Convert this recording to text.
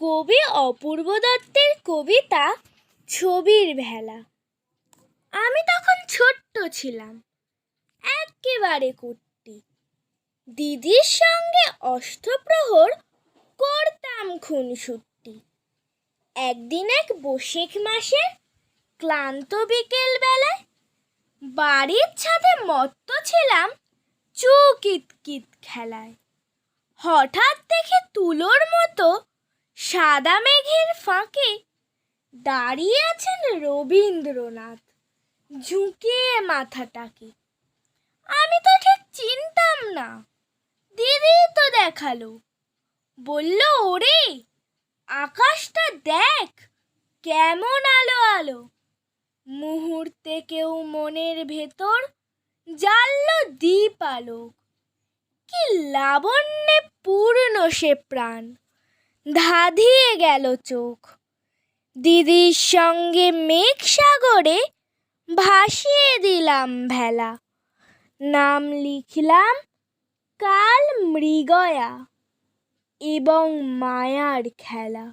কবি অপূর্ব দত্তের কবিতা ছবির ভেলা। আমি তখন ছোট্ট ছিলাম, একেবারে কুট্টি। দিদির সঙ্গে অষ্টপ্রহর করতাম খুনসুটি। একদিন এক বৈশাখ মাসে ক্লান্ত বিকেল বেলায় বাড়ির ছাদে মত্ত ছিলাম চৌকিৎকিৎ খেলায়। হঠাৎ দেখে তুলোর মতো সাদা মেঘের ফাঁকে দাঁড়িয়ে আছেন রবীন্দ্রনাথ, ঝুঁকিয়ে মাথাটাকে। আমি তো ঠিক চিনতাম না, দিদি তো দেখালো, বলল, ওরে আকাশটা দেখ কেমন আলো আলো। মুহূর্তে কেউ মনের ভেতর জ্বালল দীপ আলোক। কি লাবণ্যে পূর্ণ সে প্রাণ, ধাঁধিয়ে গেল চোখ। দিদির সঙ্গে মেঘ সাগরে ভাসিয়ে দিলাম ভেলা। নাম লিখলাম কাল মৃগয়া এবং মায়ার খেলা।